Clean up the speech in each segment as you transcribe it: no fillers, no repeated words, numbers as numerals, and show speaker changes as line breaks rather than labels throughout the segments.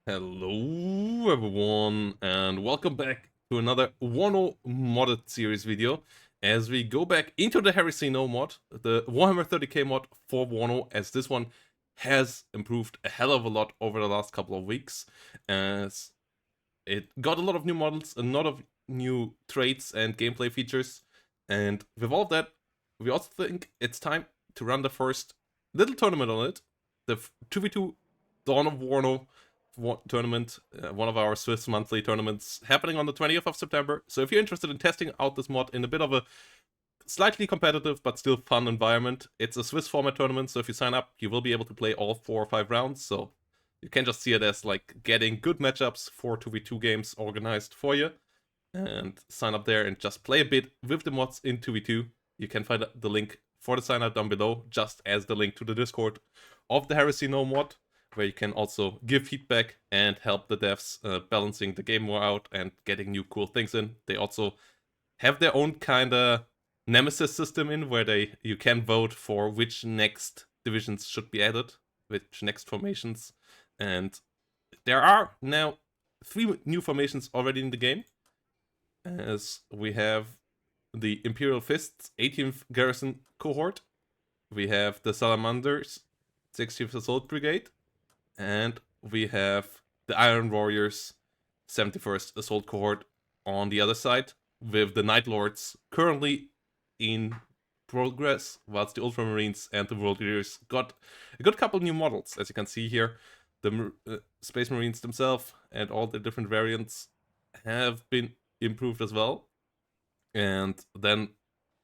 Hello everyone, and welcome back to another WARNO modded series video as we go back into the HeresyNO mod, the Warhammer 30K mod for WARNO, as this one has improved a hell of a lot over the last couple of weeks, as it got a lot of new models, a lot of new traits and gameplay features, and with all of that, we also think it's time to run the first little tournament on it, the 2v2 Dawn of WARNO tournament, one of our Swiss monthly tournaments, happening on the 20th of September. So if you're interested in testing out this mod in a bit of a slightly competitive but still fun environment, it's a Swiss format tournament, so if you sign up, you will be able to play all 4 or 5 rounds, so you can just see it as like getting good matchups for 2v2 games organized for you, and sign up there and just play a bit with the mods in 2v2. You can find the link for the sign up down below, just as the link to the Discord of the HeresyNO Mod, where you can also give feedback and help the devs balancing the game more out and getting new cool things in. They also have their own kind of nemesis system in where you can vote for which next divisions should be added, which next formations, and there are now 3 new formations already in the game, as we have the Imperial Fists 18th Garrison Cohort, we have the Salamanders 60th Assault Brigade, and we have the Iron Warriors 71st Assault Cohort on the other side, with the Night Lords currently in progress, whilst the Ultramarines and the World Leaders got a good couple new models, as you can see here. The Space Marines themselves and all the different variants have been improved as well. And then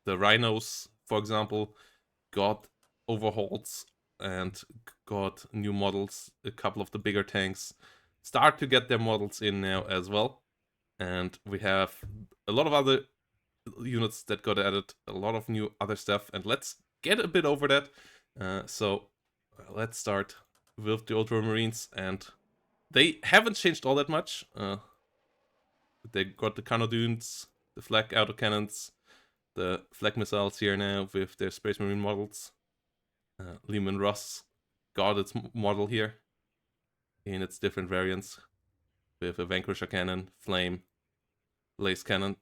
the Rhinos, for example, got overhauls and got new models. A couple of the bigger tanks start to get their models in now as well. And we have a lot of other units that got added, a lot of new other stuff, and let's get a bit over that. So let's start with the Ultramarines, and they haven't changed all that much. They got the Canodunes, the Flak autocannons, the Flak missiles here now with their Space Marine models. Lehman Russ got its model here in its different variants, with a Vanquisher cannon, Flame, Lace cannon,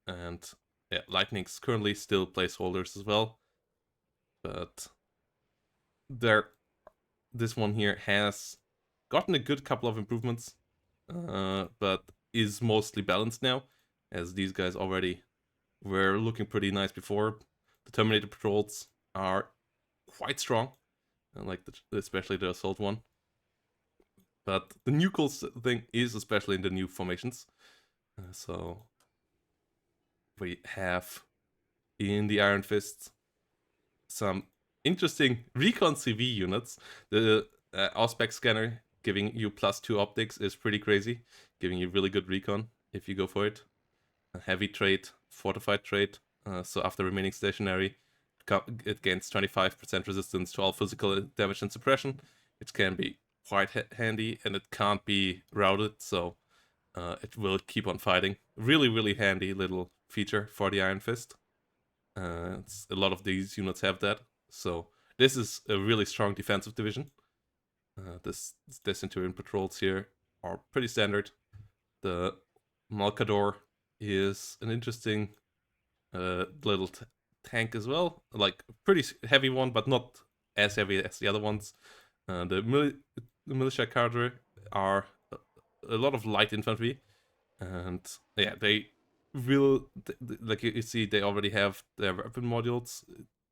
and yeah, Lightning's currently still placeholders as well. But this one here has gotten a good couple of improvements, but is mostly balanced now, as these guys already were looking pretty nice before. The Terminator patrols are quite strong, like especially the assault one. But the new cool thing is especially in the new formations. So we have in the Iron Fists some interesting recon CV units. The Auspex scanner giving you +2 optics is pretty crazy, giving you really good recon if you go for it. A heavy trait, fortified trait, so after remaining stationary, it gains 25% resistance to all physical damage and suppression. It can be quite handy, and it can't be routed, so it will keep on fighting. Really, really handy little feature for the Iron Fist. A lot of these units have that, so this is a really strong defensive division. This Centurion patrols here are pretty standard. The Malkador is an interesting little tank as well, like pretty heavy one, but not as heavy as the other ones. The militia cadre are a lot of light infantry, and yeah, they will, like you see, they already have their weapon modules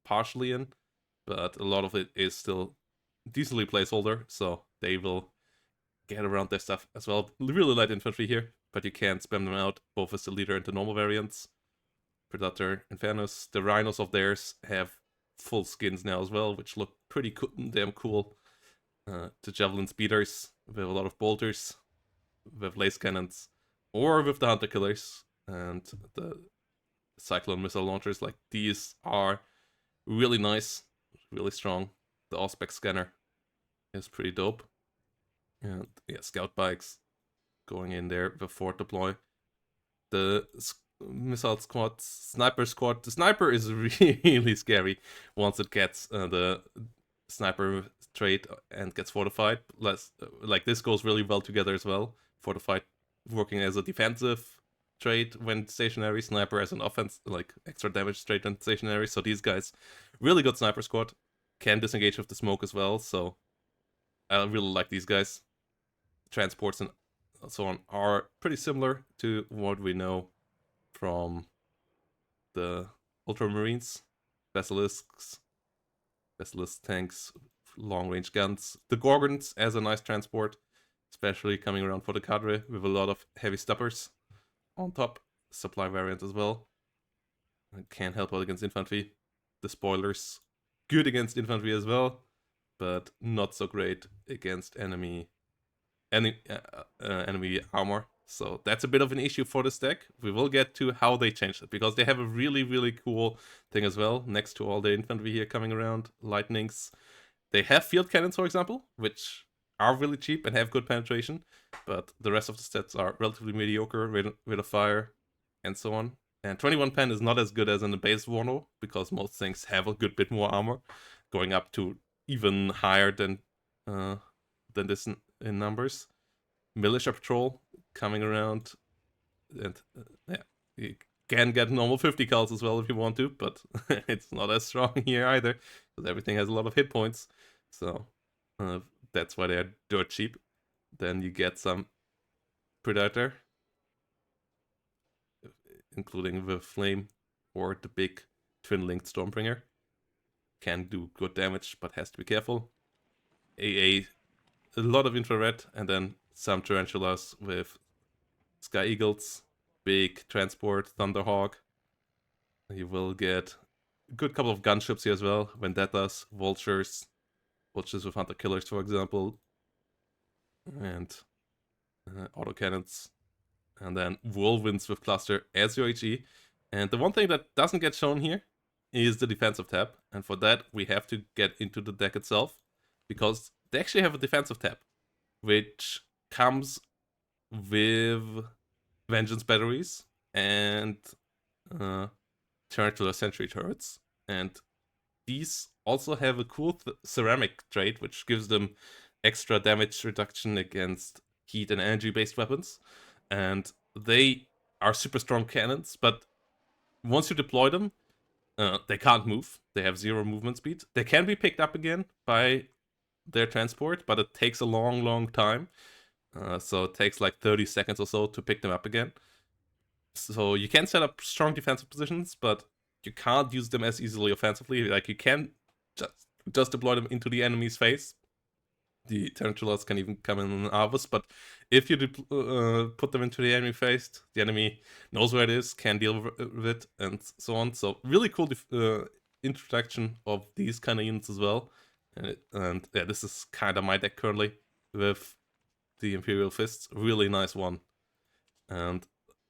partially in, but a lot of it is still decently placeholder, so they will get around their stuff as well. Really light infantry here, but you can spam them out both as the leader and the normal variants. Predator, Infernus, the Rhinos of theirs have full skins now as well, which look pretty damn cool. The Javelin Speeders with a lot of bolters, with lace cannons, or with the Hunter Killers, and the Cyclone missile launchers. Like, these are really nice, really strong. The Auspex scanner is pretty dope. And yeah, scout bikes going in there before deploy. The missile squad, sniper squad. The sniper is really scary once it gets the sniper trait and gets fortified. Like this goes really well together as well. Fortified working as a defensive trait when stationary, sniper as an offense, like extra damage trait when stationary. So these guys, really good sniper squad, can disengage with the smoke as well. So I really like these guys. Transports and so on are pretty similar to what we know from the Ultramarines, Basilisks, Basilisk tanks, long range guns. The Gorgons as a nice transport, especially coming around for the cadre with a lot of heavy steppers on top. Supply variant as well. Can't help out against infantry. The spoilers, good against infantry as well, but not so great against enemy armor. So that's a bit of an issue for this deck. We will get to how they changed it, because they have a really cool thing as well. Next to all the infantry here coming around, lightnings, they have field cannons, for example, which are really cheap and have good penetration, but the rest of the stats are relatively mediocre, rate of fire, and so on. And 21 pen is not as good as in the base WARNO, because most things have a good bit more armor, going up to even higher than this in numbers. Militia patrol coming around, and yeah, you can get normal 50 cals as well if you want to, but it's not as strong here either, because everything has a lot of hit points. So that's why they're dirt cheap. Then you get some Predator, including the Flame or the big twin-linked Stormbringer. Can do good damage, but has to be careful. AA, a lot of infrared, and then some Tarantulas with Sky Eagles, big transport, Thunderhawk. You will get a good couple of gunships here as well, Vendettas, Vultures with Hunter Killers, for example, and autocannons, and then Whirlwinds with Cluster as your HE. And the one thing that doesn't get shown here is the defensive tab, and for that we have to get into the deck itself, because they actually have a defensive tab, which comes with Vengeance batteries and Tarantula Sentry turrets, and these also have a cool ceramic trait, which gives them extra damage reduction against heat and energy based weapons, and they are super strong cannons, but once you deploy them, they can't move. They have 0 movement speed. They can be picked up again by their transport, but it takes a long time. So it takes like 30 seconds or so to pick them up again. So you can set up strong defensive positions, but you can't use them as easily offensively. Like, you can just deploy them into the enemy's face. The Tarantulas can even come in an harvest, but if you put them into the enemy face, the enemy knows where it is, can deal with it, and so on. So really cool introduction of these kind of units as well. And yeah, this is kind of my deck currently with the Imperial Fists. Really nice one. And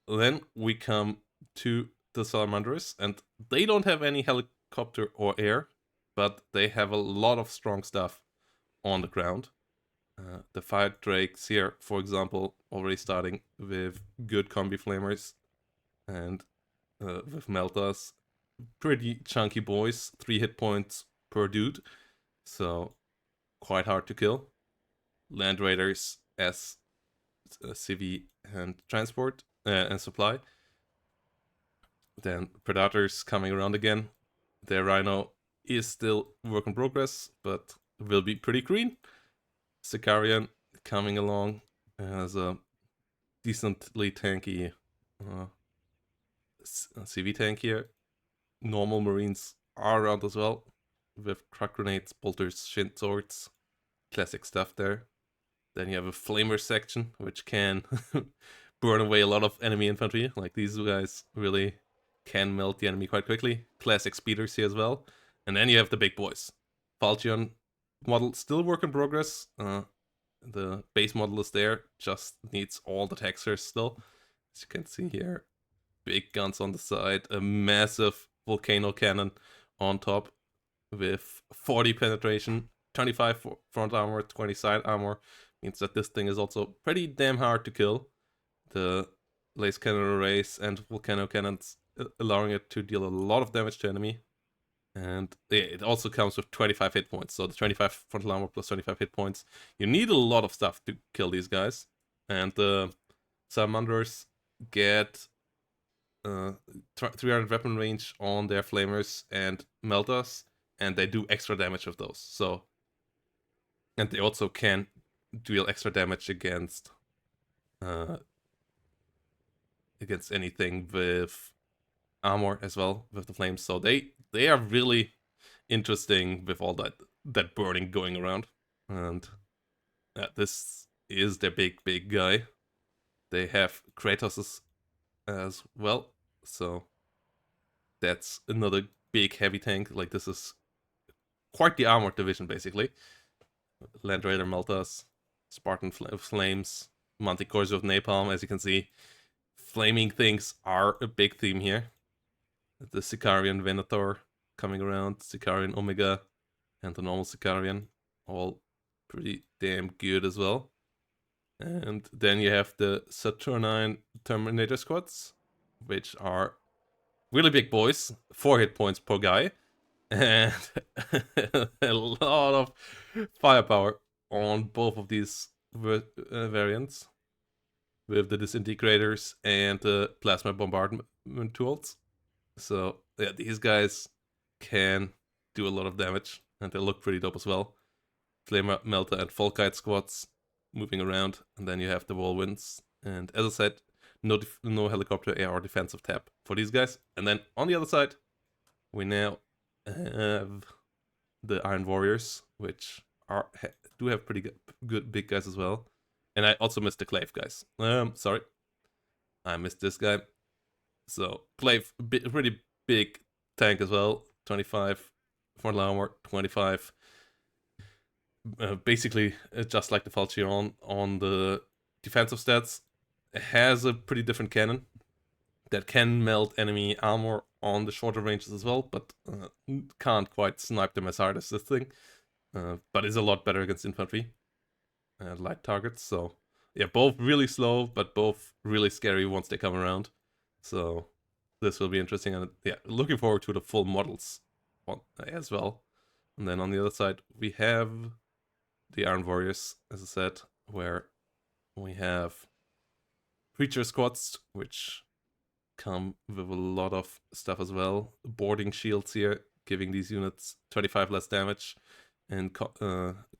then we come to the Salamanders, and they don't have any helicopter or air, but they have a lot of strong stuff on the ground. The Fire Drakes here, for example, already starting with good combi flamers, and with Meltas, pretty chunky boys, 3 hit points per dude, so quite hard to kill. Land Raiders as CV and transport and supply. Then Predators coming around again. Their Rhino is still work in progress, but will be pretty green. Sicarian coming along as a decently tanky CV tank here. Normal Marines are around as well, with crack grenades, bolters, shin swords, classic stuff there. Then you have a flamer section, which can burn away a lot of enemy infantry. Like, these guys really can melt the enemy quite quickly. Classic speeders here as well. And then you have the big boys. Falchion model still work in progress. The base model is there, just needs all the textures still. As you can see here, big guns on the side, a massive volcano cannon on top with 40 penetration, 25 front armor, 20 side armor. Means that this thing is also pretty damn hard to kill. The laser cannon arrays and volcano cannons allowing it to deal a lot of damage to enemy. And it also comes with 25 hit points. So the 25 frontal armor plus 25 hit points. You need a lot of stuff to kill these guys. And the Salamanders get 300 weapon range on their flamers and melters, and they do extra damage with those. So, and they also can deal extra damage against anything with armor as well with the flames. So they are really interesting with all that burning going around. And this is their big guy. They have Kratos as well, so that's another big heavy tank. Like, this is quite the armored division, basically. Land Raider Meltas, Spartan Flames, Manticores with Napalm. As you can see, flaming things are a big theme here. The Sicarian Venator coming around, Sicarian Omega, and the normal Sicarian, all pretty damn good as well. And then you have the Saturnine Terminator squads, which are really big boys, 4 hit points per guy, and a lot of firepower on both of these variants, with the disintegrators and the plasma bombardment tools. So yeah, these guys can do a lot of damage, and they look pretty dope as well. Flame Melter and Volkite squads moving around, and then you have the Whirlwinds. And as I said, no helicopter, air, or defensive tab for these guys. And then on the other side, we now have the Iron Warriors, which do have pretty good big guys as well. And I also missed the Clave guys. Sorry, I missed this guy. So Clave, pretty big tank as well. 25 frontal armor, 25. Basically, just like the Falchion on the defensive stats, has a pretty different cannon that can melt enemy armor on the shorter ranges as well, but can't quite snipe them as hard as this thing. But is a lot better against infantry and light targets. So yeah, both really slow, but both really scary once they come around. So this will be interesting, and yeah, looking forward to the full models as well. And then on the other side, we have the Iron Warriors, as I said, where we have Preacher squads, which come with a lot of stuff as well. Boarding shields here, giving these units 25 less damage in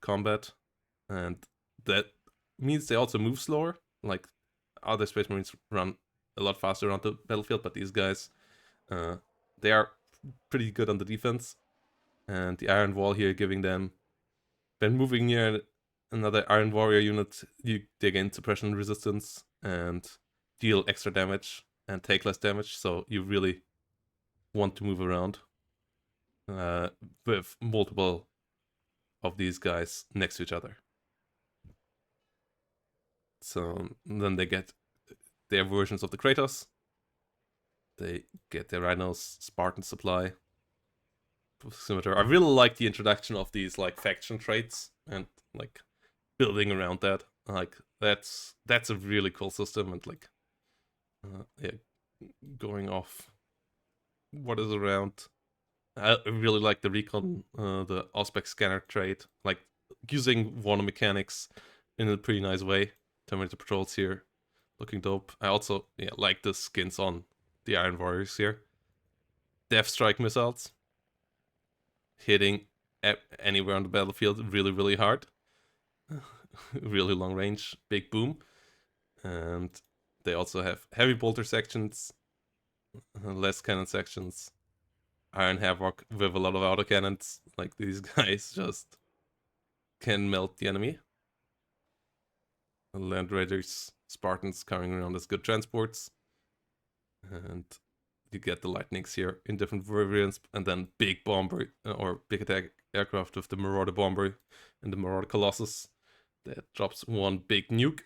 combat. And that means they also move slower. Like, other Space Marines run a lot faster around the battlefield, but these guys, they are pretty good on the defense. And the Iron Wall here giving them, when moving near another Iron Warrior unit, they gain suppression resistance and deal extra damage and take less damage, so you really want to move around with multiple of these guys next to each other. So then they get their versions of the Kratos. They get their Rhinos, Spartan supply, scimitar. I really like the introduction of these like faction traits and like building around that. Like, that's a really cool system, and like yeah, going off what is around. I really like the recon, the Auspex scanner trait, like using WARNO mechanics in a pretty nice way. Terminator patrols here, looking dope. I also like the skins on the Iron Warriors here. Death Strike missiles, hitting anywhere on the battlefield really hard. Really long range, big boom. And they also have heavy bolter sections, less cannon sections, Iron Havoc with a lot of autocannons. Like, these guys just can melt the enemy. Land Raiders, Spartans coming around as good transports. And you get the Lightnings here in different variants, and then big bomber or big attack aircraft with the Marauder Bomber and the Marauder Colossus that drops one big nuke.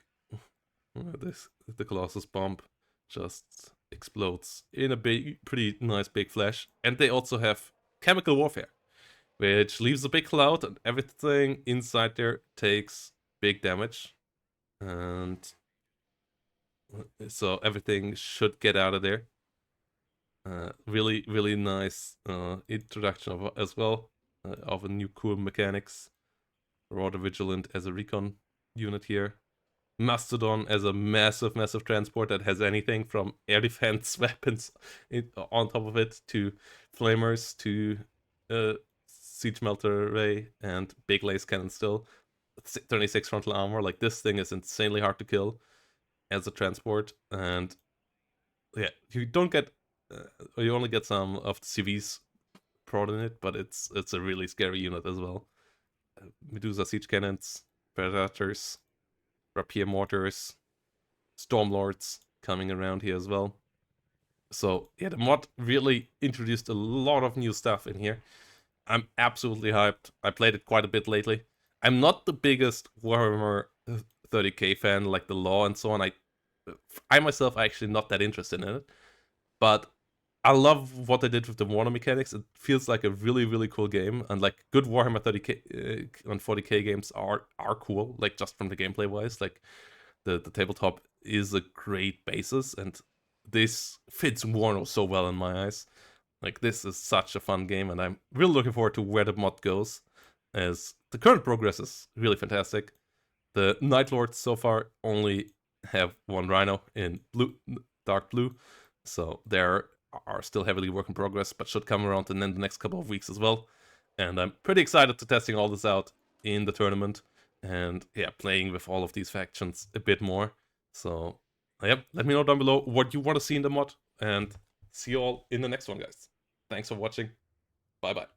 The Colossus bomb just explodes in a pretty nice big flash. And they also have chemical warfare, which leaves a big cloud, and everything inside there takes big damage. And so everything should get out of there. Really, really nice introduction of as well of a new cool mechanics. Rorder Vigilant as a recon unit here. Mastodon as a massive, massive transport that has anything from air defense weapons on top of it to flamers to siege melter array and big lace cannon still. 26 frontal armor. Like, this thing is insanely hard to kill as a transport, and yeah, you don't get you only get some of the CVs prod in it, but it's a really scary unit as well. Medusa siege cannons, predators, rapier mortars, stormlords coming around here as well. So yeah, the mod really introduced a lot of new stuff in here. I'm absolutely hyped. I played it quite a bit lately. I'm not the biggest Warhammer 30k fan, like the law and so on. I myself are actually not that interested in it, but I love what they did with the WARNO mechanics. It feels like a really, really cool game, and like good Warhammer 30k and 40k games are cool, like just from the gameplay wise. Like the tabletop is a great basis, and this fits WARNO so well in my eyes. Like, this is such a fun game, and I'm really looking forward to where the mod goes, as the current progress is really fantastic. The Night Lords so far only have one Rhino in blue, dark blue, so there are still heavily work in progress, but should come around in the next couple of weeks as well. And I'm pretty excited to testing all this out in the tournament, and yeah, playing with all of these factions a bit more. So yeah, let me know down below what you want to see in the mod, and see you all in the next one, guys. Thanks for watching. Bye bye.